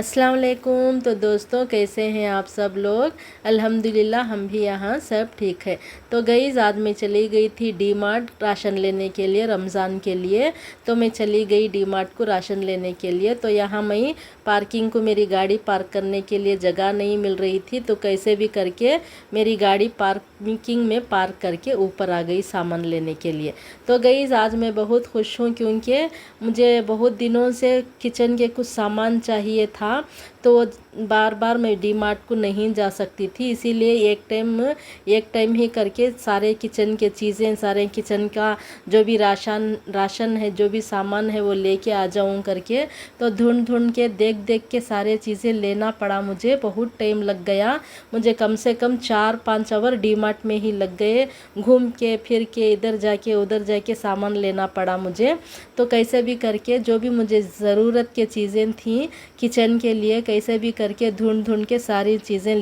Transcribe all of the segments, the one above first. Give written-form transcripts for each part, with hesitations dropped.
अस्सलाम वालेकुम। तो दोस्तों, कैसे हैं आप सब लोग? अल्हम्दुलिल्लाह हम भी यहाँ सब ठीक है। तो गाइस, आज मैं चली गई थी डी मार्ट राशन लेने के लिए, रमज़ान के लिए। तो मैं चली गई डी मार्ट को राशन लेने के लिए। तो यहाँ मैं पार्किंग को मेरी गाड़ी पार्क करने के लिए जगह नहीं मिल रही थी, तो कैसे भी करके मेरी गाड़ी पार्किंग में पार्क करके ऊपर आ गई सामान लेने के लिए। तो गाइस, आज मैं बहुत खुश हूँ क्योंकि मुझे बहुत दिनों से किचन के कुछ सामान चाहिए था। तो बार बार मैं डी मार्ट को नहीं जा सकती थी, इसीलिए एक टाइम ही करके सारे किचन के चीज़ें, सारे किचन का जो भी राशन है, जो भी सामान है वो लेके आ जाऊं करके। तो ढूंढ के देख के सारे चीज़ें लेना पड़ा। मुझे बहुत टाइम लग गया। मुझे कम से कम 4-5 आवर डी मार्ट में ही लग गए। घूम के फिर के इधर जाके उधर जाके सामान लेना पड़ा मुझे। तो कैसे भी करके जो भी मुझे ज़रूरत के चीज़ें थी किचन के लिए, कैसे भी करके ढूंढ के सारी चीज़ें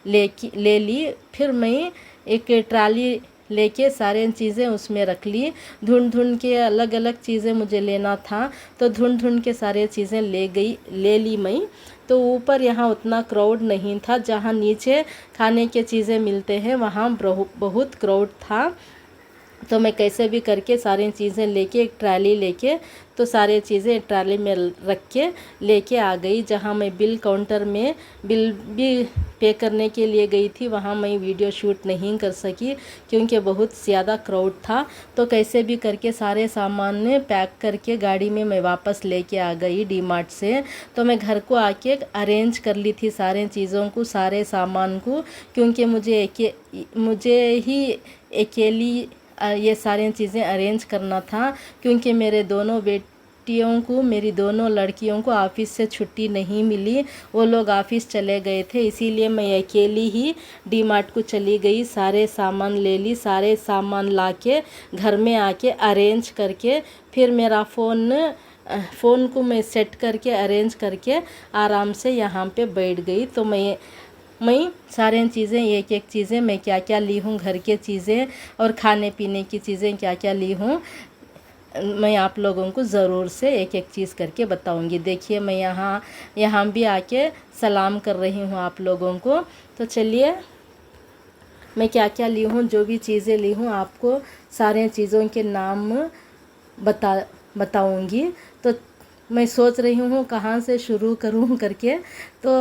ले ली। फिर मैं एक ट्राली लेके सारे चीज़ें उसमें रख ली। ढूंढ के अलग अलग चीज़ें मुझे लेना था, तो ढूंढ के सारे चीज़ें ले ली मैं। तो ऊपर यहाँ उतना क्राउड नहीं था, जहाँ नीचे खाने के चीज़ें मिलते हैं वहाँ बहुत क्राउड था। तो मैं कैसे भी करके सारी चीज़ें लेके एक ट्राली लेके, तो सारी चीज़ें ट्राली में रख के लेके आ गई। जहाँ मैं बिल काउंटर में बिल भी पे करने के लिए गई थी, वहाँ मैं वीडियो शूट नहीं कर सकी क्योंकि बहुत ज़्यादा क्राउड था। तो कैसे भी करके सारे सामान पैक करके गाड़ी में मैं वापस लेके आ गई डी मार्ट से। तो मैं घर को आके अरेंज कर ली थी सारे चीज़ों को, सारे सामान को, क्योंकि मुझे ही अकेली ये सारी चीज़ें अरेंज करना था, क्योंकि मेरे दोनों बेटियों को, मेरी दोनों लड़कियों को ऑफिस से छुट्टी नहीं मिली। वो लोग ऑफिस चले गए थे, इसीलिए मैं अकेली ही डी मार्ट को चली गई। सारे सामान ले ली, सारे सामान लाके घर में आके अरेंज करके, फिर मेरा फ़ोन को मैं सेट करके अरेंज करके आराम से यहाँ पे बैठ गई। तो मैं सारे चीज़ें एक चीज़ें मैं क्या क्या ली हूँ, घर के चीज़ें और खाने पीने की चीज़ें क्या क्या ली हूँ, मैं आप लोगों को ज़रूर से एक चीज़ करके बताऊंगी। देखिए, मैं यहाँ भी आके सलाम कर रही हूँ आप लोगों को। तो चलिए, मैं क्या क्या ली हूँ, जो भी चीज़ें ली हूँ, आपको सारे चीज़ों के नाम बताऊंगी। तो मैं सोच रही हूँ कहाँ से शुरू करूँ करके। तो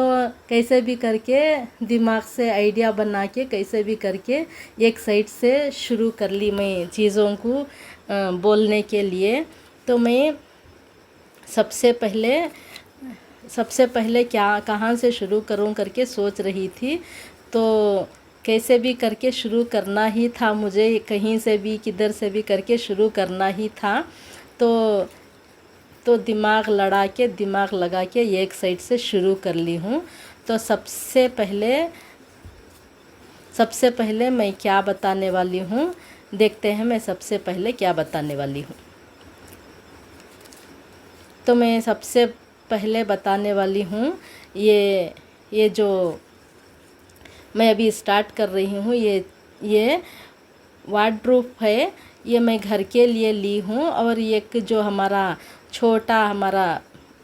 कैसे भी करके दिमाग से आइडिया बना के कैसे भी करके एक साइड से शुरू कर ली मैं चीज़ों को बोलने के लिए। तो मैं सबसे पहले कहाँ से शुरू करूँ करके सोच रही थी। तो कैसे भी करके शुरू करना ही था मुझे, कहीं से भी किधर से भी करके शुरू करना ही था। तो दिमाग लगा के एक साइड से शुरू कर ली हूँ। तो सबसे पहले मैं क्या बताने वाली हूँ, देखते हैं मैं सबसे पहले क्या बताने वाली हूँ। तो मैं सबसे पहले बताने वाली हूँ ये जो मैं अभी स्टार्ट कर रही हूँ, ये वार्डरोब है। ये मैं घर के लिए ली हूँ। और एक जो हमारा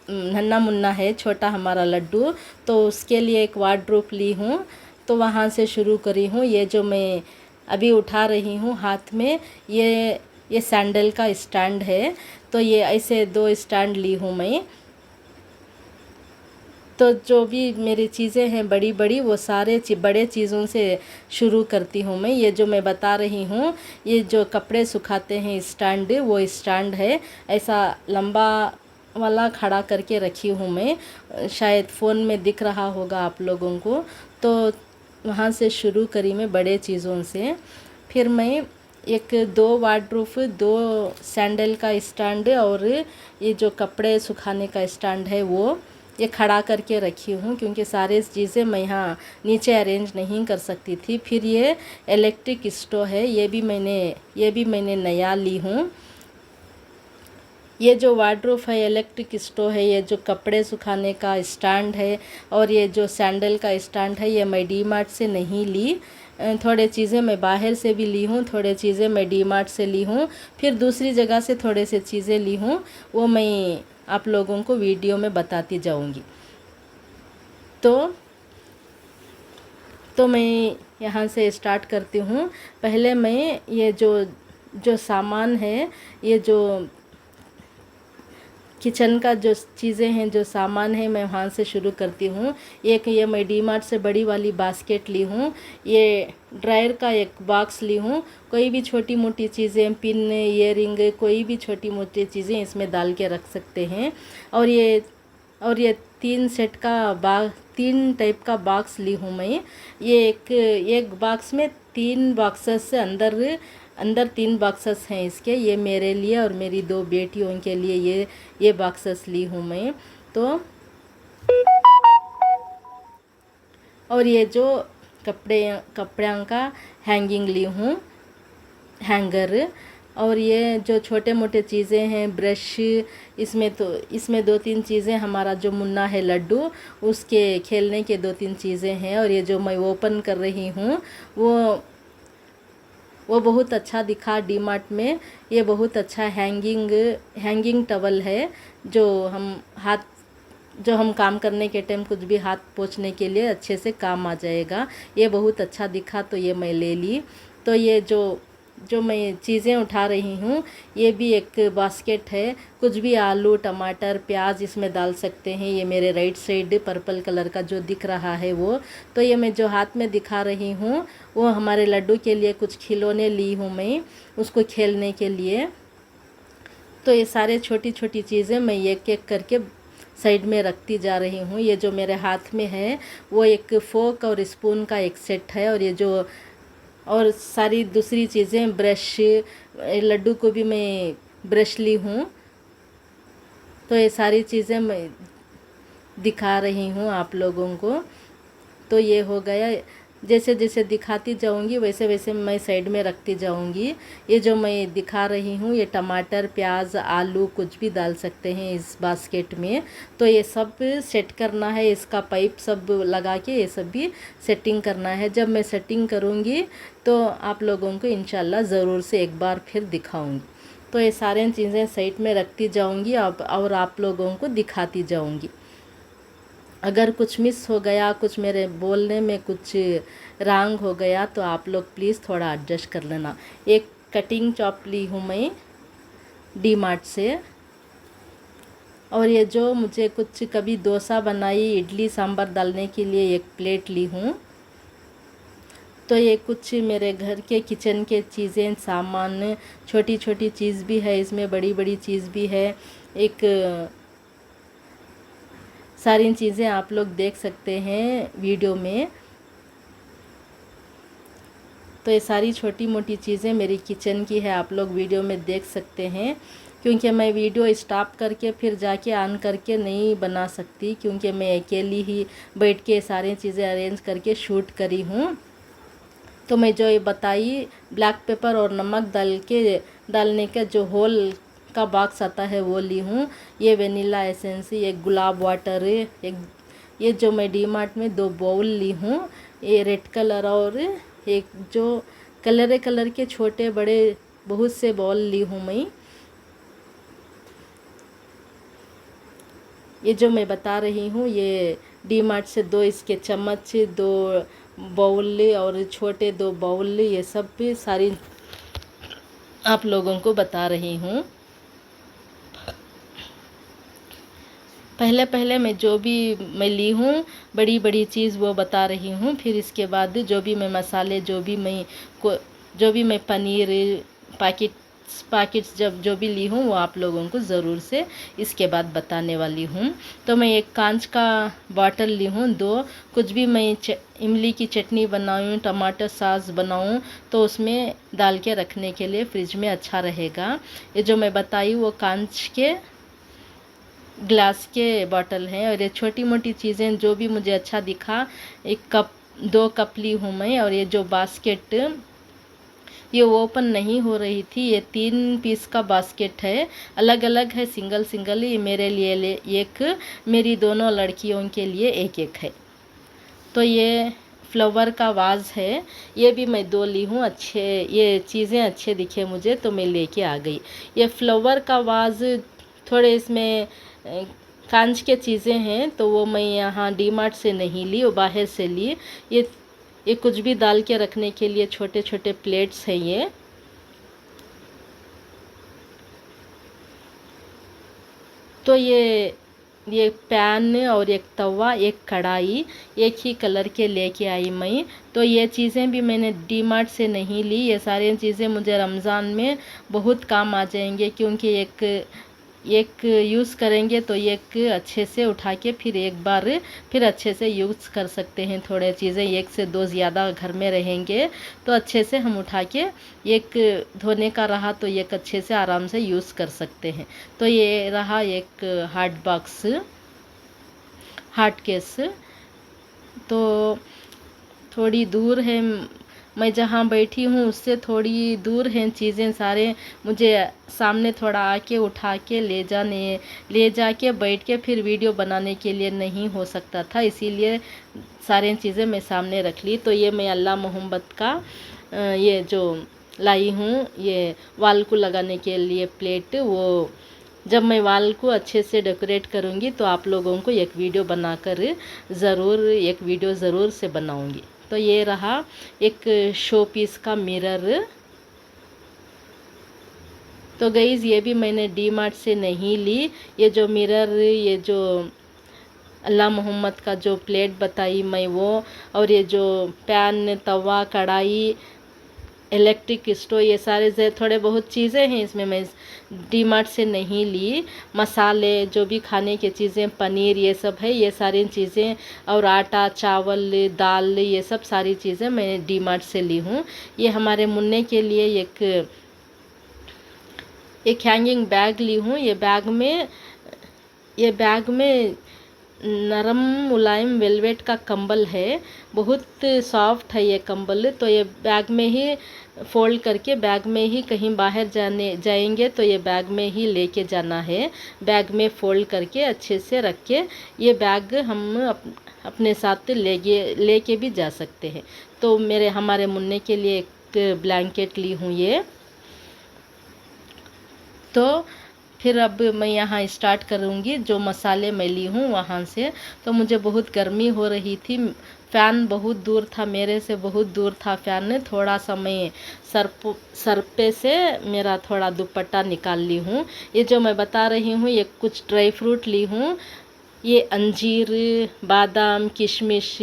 नन्ना मुन्ना है, छोटा हमारा लड्डू, तो उसके लिए एक वार्डरोब ली हूँ। तो वहाँ से शुरू करी हूँ। ये जो मैं अभी उठा रही हूँ हाथ में, ये सैंडल का स्टैंड है। तो ये ऐसे 2 स्टैंड ली हूँ मैं। तो जो भी मेरी चीज़ें हैं बड़ी बड़ी, वो सारे बड़े चीज़ों से शुरू करती हूँ मैं। ये जो मैं बता रही हूँ, ये जो कपड़े सुखाते हैं स्टैंड, वो स्टैंड है। ऐसा लंबा वाला खड़ा करके रखी हूँ मैं। शायद फ़ोन में दिख रहा होगा आप लोगों को। तो वहाँ से शुरू करी मैं बड़े चीज़ों से। फिर मैं 2 वार्डरोब, 2 सैंडल का स्टैंड और ये जो कपड़े सुखाने का स्टैंड है, वो ये खड़ा करके रखी हूँ, क्योंकि सारे चीज़ें मैं यहाँ नीचे अरेंज नहीं कर सकती थी। फिर ये इलेक्ट्रिक स्टोव है, ये भी मैंने नया ली हूँ। ये जो वार्डरोब है, इलेक्ट्रिक स्टोव है, ये जो कपड़े सुखाने का स्टैंड है और ये जो सैंडल का स्टैंड है, ये मैं डी मार्ट से नहीं ली। थोड़े चीज़ें मैं बाहर से भी ली हूँ, थोड़े चीज़ें मैं डी मार्ट से ली हूँ, फिर दूसरी जगह से थोड़े से चीज़ें ली हूँ, वो मैं आप लोगों को वीडियो में बताती जाऊंगी। तो मैं यहाँ से स्टार्ट करती हूँ। पहले मैं ये जो सामान है, ये जो किचन का जो चीज़ें हैं, जो सामान है, मैं वहाँ से शुरू करती हूँ। एक ये मैं डी मार्ट से बड़ी वाली बास्केट ली हूँ। ये ड्रायर का एक बॉक्स ली हूँ। कोई भी छोटी मोटी चीज़ें, पिन, ईयरिंग, कोई भी छोटी मोटी चीज़ें इसमें डाल के रख सकते हैं। और ये 3 टाइप का बॉक्स ली हूँ मैं। ये एक बॉक्स में 3 बॉक्सेस से अंदर 3 बॉक्सेस हैं इसके। ये मेरे लिए और मेरी 2 बेटियों के लिए ये बॉक्सेस ली हूँ मैं। और ये जो कपड़ों का हैंगिंग ली हूँ, हैंगर। और ये जो छोटे मोटे चीज़ें हैं, ब्रश, इसमें 2-3 चीज़ें, हमारा जो मुन्ना है लड्डू, उसके खेलने के 2-3 चीज़ें हैं। और ये जो मैं ओपन कर रही हूँ वो बहुत अच्छा दिखा डी मार्ट में। ये बहुत अच्छा हैंगिंग टवल है, जो हम काम करने के टाइम कुछ भी हाथ पोंछने के लिए अच्छे से काम आ जाएगा। ये बहुत अच्छा दिखा तो ये मैं ले ली। तो ये जो मैं चीज़ें उठा रही हूँ, ये भी एक बास्केट है। कुछ भी आलू, टमाटर, प्याज इसमें डाल सकते हैं। ये मेरे राइट साइड पर्पल कलर का जो दिख रहा है वो। तो ये मैं जो हाथ में दिखा रही हूँ, वो हमारे लड्डू के लिए कुछ खिलौने ली हूँ मैं, उसको खेलने के लिए। तो ये सारे छोटी छोटी चीज़ें मैं एक एक करके साइड में रखती जा रही हूँ। ये जो मेरे हाथ में है वो एक फोक और स्पून का एक सेट है। और सारी दूसरी चीज़ें, ब्रश, लड्डू को भी मैं ब्रश ली हूँ। तो ये सारी चीज़ें मैं दिखा रही हूँ आप लोगों को। तो ये हो गया। जैसे जैसे दिखाती जाऊंगी वैसे वैसे मैं साइड में रखती जाऊंगी। ये जो मैं दिखा रही हूँ, ये टमाटर, प्याज, आलू कुछ भी डाल सकते हैं इस बास्केट में। तो ये सब सेट करना है, इसका पाइप सब लगा के ये सब भी सेटिंग करना है। जब मैं सेटिंग करूँगी तो आप लोगों को इंशाल्लाह ज़रूर से एक बार फिर दिखाऊंगी। तो ये सारी चीज़ें साइड में रखती जाऊंगी और आप लोगों को दिखाती जाऊंगी। अगर कुछ मिस हो गया, कुछ मेरे बोलने में कुछ रॉन्ग हो गया, तो आप लोग प्लीज़ थोड़ा एडजस्ट कर लेना। एक कटिंग चॉप ली हूँ मैं डी मार्ट से। और ये जो मुझे कुछ कभी डोसा बनाई, इडली सांभर डालने के लिए एक प्लेट ली हूँ। तो ये कुछ मेरे घर के किचन के चीज़ें, सामान, छोटी छोटी चीज़ भी है इसमें, बड़ी बड़ी चीज़ भी है। सारी चीज़ें आप लोग देख सकते हैं वीडियो में। तो ये सारी छोटी मोटी चीज़ें मेरी किचन की है, आप लोग वीडियो में देख सकते हैं। क्योंकि मैं वीडियो स्टॉप करके फिर जाके ऑन करके नहीं बना सकती, क्योंकि मैं अकेली ही बैठ के सारी चीज़ें अरेंज करके शूट करी हूँ। तो मैं जो ये बताई, ब्लैक पेपर और नमक डालने का जो होल का बॉक्स आता है वो ली हूँ। ये वेनिला एसेंस, एक गुलाब वाटर, ये जो मैं डी मार्ट में 2 बाउल ली हूँ, ये रेड कलर और एक जो कलर के छोटे बड़े बहुत से बाउल ली हूँ मैं। ये जो मैं बता रही हूँ, ये डी मार्ट से 2 इसके चम्मच, 2 बाउल और छोटे 2 बाउल, ये सब भी सारी आप लोगों को बता रही हूँ। पहले मैं जो भी मैं ली हूँ बड़ी बड़ी चीज़ वो बता रही हूँ। फिर इसके बाद जो भी मैं मसाले, जो भी मैं पनीर पैकेट्स जो भी ली हूँ वो आप लोगों को ज़रूर से इसके बाद बताने वाली हूँ। तो मैं एक कांच का बॉटल ली हूँ 2। कुछ भी मैं इमली की चटनी बनाऊँ, टमाटर सॉस बनाऊँ, तो उसमें डाल के रखने के लिए फ्रिज में अच्छा रहेगा। ये जो मैं बताई वो कांच के ग्लास के बॉटल हैं। और ये छोटी मोटी चीज़ें जो भी मुझे अच्छा दिखा, 2 कप ली हूँ मैं। और ये जो बास्केट, ये ओपन नहीं हो रही थी, ये 3 पीस का बास्केट है, अलग अलग है, सिंगल। ये मेरे लिए एक, मेरी दोनों लड़कियों के लिए एक है। तो ये फ्लावर का वाज है, ये भी मैं 2 ली हूँ। ये चीज़ें अच्छे दिखे मुझे तो मैं लेके आ गई। ये फ्लावर का वाज थोड़े इसमें कांच के चीज़ें हैं, तो वो मैं यहाँ डी मार्ट से नहीं ली, वो बाहर से ली। ये कुछ भी डाल के रखने के लिए छोटे छोटे प्लेट्स हैं ये। तो ये पैन और एक तवा, एक कढ़ाई, एक ही कलर के लेके आई मैं। तो ये चीज़ें भी मैंने डी मार्ट से नहीं ली। ये सारी चीज़ें मुझे रमज़ान में बहुत काम आ जाएंगे, क्योंकि एक यूज़ करेंगे तो एक अच्छे से उठा के फिर एक बार फिर अच्छे से यूज़ कर सकते हैं। थोड़े चीज़ें एक से दो ज़्यादा घर में रहेंगे तो अच्छे से हम उठा के एक धोने का रहा तो एक अच्छे से आराम से यूज़ कर सकते हैं। तो ये रहा एक हार्ड केस। तो थोड़ी दूर है, मैं जहाँ बैठी हूँ उससे थोड़ी दूर हैं चीज़ें सारे। मुझे सामने थोड़ा आके उठा के ले जाके बैठ के फिर वीडियो बनाने के लिए नहीं हो सकता था, इसीलिए सारी चीज़ें मैं सामने रख ली। तो ये मैं अल्लाह मोहम्मद का ये जो लाई हूँ, ये वाल को लगाने के लिए प्लेट, वो जब मैं वाल को अच्छे से डेकोरेट करूँगी तो आप लोगों को एक वीडियो ज़रूर से बनाऊँगी। तो ये रहा एक शो पीस का मिरर। तो गाइस ये भी मैंने डी मार्ट से नहीं ली। ये जो मिरर, ये जो अल्लाह मोहम्मद का जो प्लेट बताई मैं वो, और ये जो पैन, तवा, कढ़ाई, इलेक्ट्रिक स्टोव, ये सारे थोड़े बहुत चीज़ें हैं इसमें, मैं डी मार्ट से नहीं ली। मसाले, जो भी खाने की चीज़ें, पनीर, ये सब है, ये सारी चीज़ें, और आटा, चावल, दाल, ये सब सारी चीज़ें मैं डी मार्ट से ली हूँ। ये हमारे मुन्ने के लिए एक हैंगिंग बैग ली हूँ। ये बैग में नरम मुलायम वेलवेट का कंबल है, बहुत सॉफ्ट है ये कंबल। तो ये बैग में ही फोल्ड करके बैग में ही कहीं बाहर जाएंगे तो ये बैग में ही लेके जाना है। बैग में फोल्ड करके अच्छे से रख के ये बैग हम अपने साथ लेके भी जा सकते हैं। तो हमारे मुन्ने के लिए एक ब्लैंकेट ली हूँ ये। तो फिर अब मैं यहाँ स्टार्ट करूँगी। जो मसाले मैं ली हूँ वहाँ से, तो मुझे बहुत गर्मी हो रही थी, फ़ैन बहुत दूर था, मेरे से बहुत दूर था फ़ैन। थोड़ा सा मैं सर पे से मेरा थोड़ा दुपट्टा निकाल ली हूँ। ये जो मैं बता रही हूँ, ये कुछ ड्राई फ्रूट ली हूँ। ये अंजीर, बादाम, किशमिश,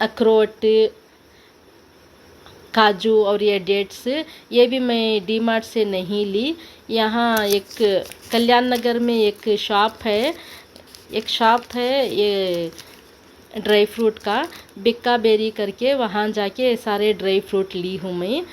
अखरोट, काजू और ये डेट्स, ये भी मैं डी मार्ट से नहीं ली। यहाँ एक कल्याण नगर में एक शॉप है ये ड्राई फ्रूट का, बिक्का बेरी करके, वहाँ जाके सारे ड्राई फ्रूट ली हूँ मैं।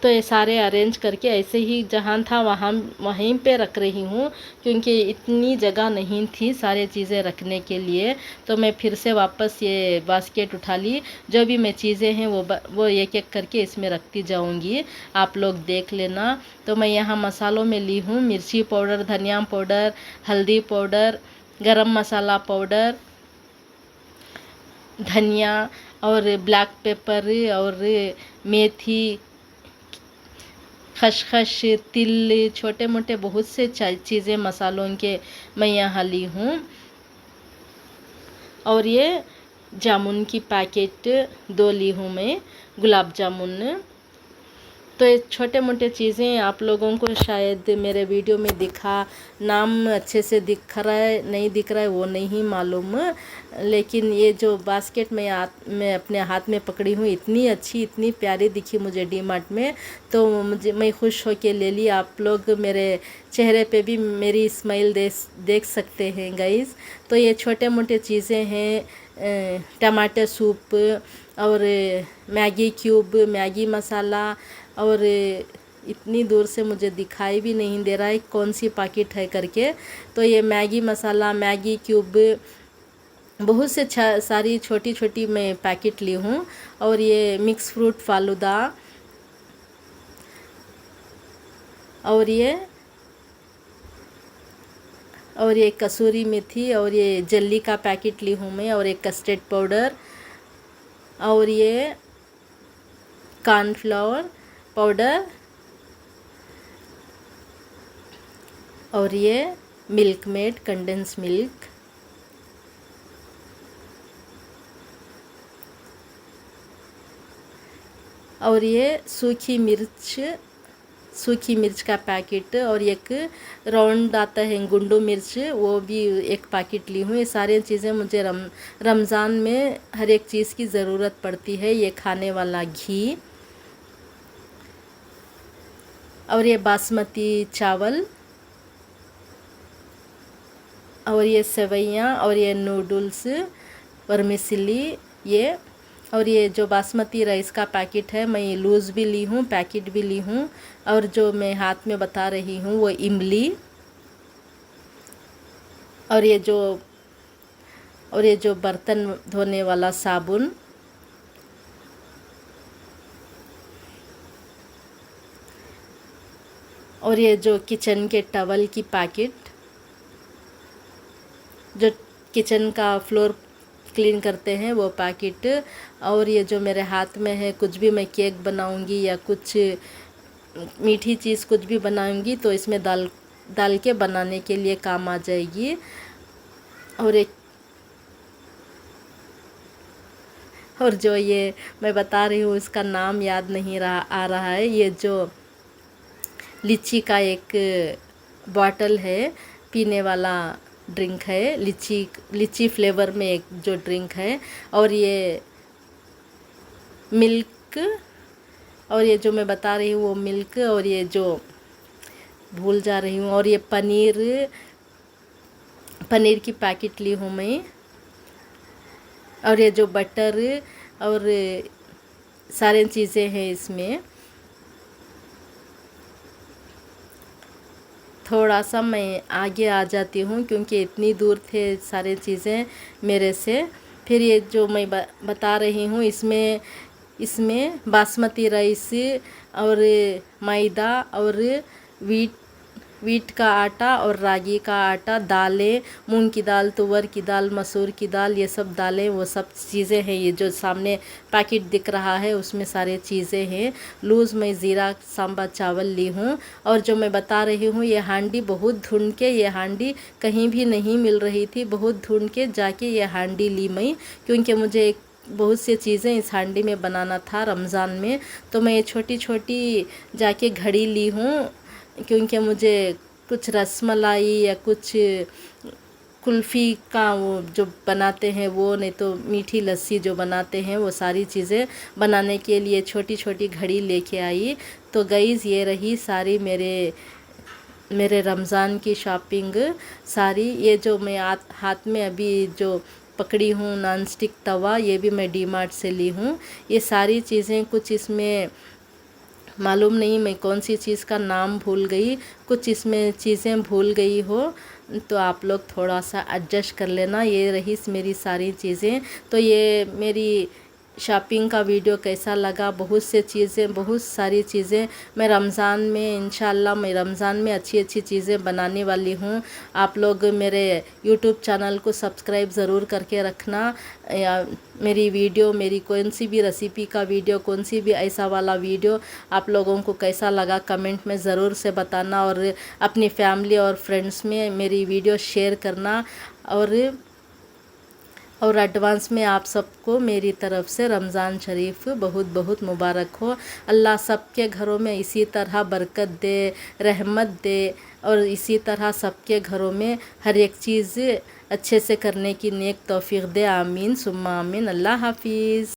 तो ये सारे अरेंज करके ऐसे ही जहाँ था वहीं पे रख रही हूँ, क्योंकि इतनी जगह नहीं थी सारे चीज़ें रखने के लिए। तो मैं फिर से वापस ये बास्केट उठा ली। जो भी मैं चीज़ें हैं वो एक एक करके इसमें रखती जाऊँगी, आप लोग देख लेना। तो मैं यहाँ मसालों में ली हूँ मिर्ची पाउडर, धनिया पाउडर, हल्दी पाउडर, गरम मसाला पाउडर, धनिया और ब्लैक पेपर और मेथी, खसखस, तिल, छोटे मोटे बहुत से चीज़ें मसालों के मैं यहाँ ली हूँ। और ये जामुन की पैकेट 2 ली हूँ मैं, गुलाब जामुन। तो ये छोटे मोटे चीज़ें आप लोगों को शायद मेरे वीडियो में नाम अच्छे से दिख रहा है नहीं दिख रहा है वो नहीं मालूम, लेकिन ये जो बास्केट मैं अपने हाथ में पकड़ी हूँ, इतनी अच्छी, इतनी प्यारी दिखी मुझे डी मार्ट में, तो मैं खुश होके ले ली। आप लोग मेरे चेहरे पे भी मेरी स्माइल देख सकते हैं गाइस। तो ये छोटे मोटे चीज़ें हैं, टमाटर सूप और मैगी क्यूब, मैगी मसाला, और इतनी दूर से मुझे दिखाई भी नहीं दे रहा है कौन सी पैकेट है करके। तो ये मैगी मसाला, मैगी क्यूब, बहुत से सारी छोटी छोटी मैं पैकेट ली हूँ। और ये मिक्स फ्रूट फालूदा, और ये कसूरी मेथी, और ये जल्ली का पैकेट ली हूँ मैं, और एक कस्टर्ड पाउडर, और ये कॉर्नफ्लावर पाउडर, और ये मिल्क मेड कंडेंस मिल्क, और ये सूखी मिर्च का पैकेट, और एक राउंड आता है गुंडू मिर्च, वो भी एक पैकेट ली हूँ। ये सारी चीज़ें मुझे रमज़ान में हर एक चीज़ की ज़रूरत पड़ती है। ये खाने वाला घी, और ये बासमती चावल, और ये सेवइयाँ, और ये नूडल्स, वर्मिसेली, ये और ये जो बासमती राइस का पैकेट है, मैं लूज़ भी ली हूँ, पैकेट भी ली हूँ। और जो मैं हाथ में बता रही हूँ वो इमली, और ये जो बर्तन धोने वाला साबुन, और ये जो किचन के टवल की पैकेट, जो किचन का फ्लोर क्लीन करते हैं वो पैकेट, और ये जो मेरे हाथ में है, कुछ भी मैं केक बनाऊंगी या कुछ मीठी चीज़ कुछ भी बनाऊंगी तो इसमें डाल के बनाने के लिए काम आ जाएगी। और जो ये मैं बता रही हूँ इसका नाम याद नहीं आ रहा है। ये जो लीची का एक बॉटल है, पीने वाला ड्रिंक है, लीची फ्लेवर में एक जो ड्रिंक है, और ये मिल्क, और ये जो मैं बता रही हूँ वो मिल्क, और ये जो भूल जा रही हूँ, और ये पनीर की पैकेट ली हूँ मैं, और ये जो बटर और सारी चीज़ें हैं इसमें। थोड़ा सा मैं आगे आ जाती हूँ क्योंकि इतनी दूर थे सारी चीज़ें मेरे से। फिर ये जो मैं बता रही हूँ इसमें बासमती राइस और मैदा और वीट का आटा और रागी का आटा, दालें, मूंग की दाल, तुअर की दाल, मसूर की दाल, ये सब दालें, वो सब चीज़ें हैं। ये जो सामने पैकेट दिख रहा है उसमें सारे चीज़ें हैं। लूज़ मैं ज़ीरा सांबा चावल ली हूँ। और जो मैं बता रही हूँ ये हांडी बहुत ढूंढ के, ये हांडी कहीं भी नहीं मिल रही थी, बहुत ढूंढ के जाके ये हांडी ली मैं, क्योंकि मुझे बहुत सी चीज़ें इस हांडी में बनाना था रमज़ान में। तो मैं ये छोटी छोटी जाके घड़ी ली हूँ, क्योंकि मुझे कुछ रसमलाई या कुछ कुल्फ़ी का वो जो बनाते हैं वो, नहीं तो मीठी लस्सी जो बनाते हैं, वो सारी चीज़ें बनाने के लिए छोटी छोटी घड़ी लेके आई। तो गाइज़ ये रही सारी मेरे रमज़ान की शॉपिंग सारी। ये जो मैं हाथ में अभी जो पकड़ी हूँ नॉन स्टिक तवा, ये भी मैं डी मार्ट से ली हूँ। ये सारी चीज़ें, कुछ इसमें मालूम नहीं मैं कौन सी चीज़ का नाम भूल गई, कुछ इसमें चीज़ें भूल गई हो तो आप लोग थोड़ा सा एडजस्ट कर लेना। ये रही मेरी सारी चीज़ें। तो ये मेरी शॉपिंग का वीडियो कैसा लगा, बहुत सारी चीज़ें मैं रमज़ान में, इंशाल्लाह मैं रमज़ान में अच्छी चीज़ें बनाने वाली हूँ। आप लोग मेरे यूट्यूब चैनल को सब्सक्राइब ज़रूर करके रखना। या मेरी वीडियो, मेरी कौन सी भी रेसिपी का वीडियो, कौन सी भी ऐसा वाला वीडियो आप लोगों को कैसा लगा कमेंट में ज़रूर से बताना, और अपनी फैमिली और फ्रेंड्स में मेरी वीडियो शेयर करना। और एडवांस में आप सबको मेरी तरफ से रमज़ान शरीफ बहुत बहुत मुबारक हो। अल्लाह सबके घरों में इसी तरह बरकत दे, रहमत दे, और इसी तरह सबके घरों में हर एक चीज़ अच्छे से करने की नेक तौफीक दे। आमीन सुम्मा आमीन। अल्लाह हाफिज़।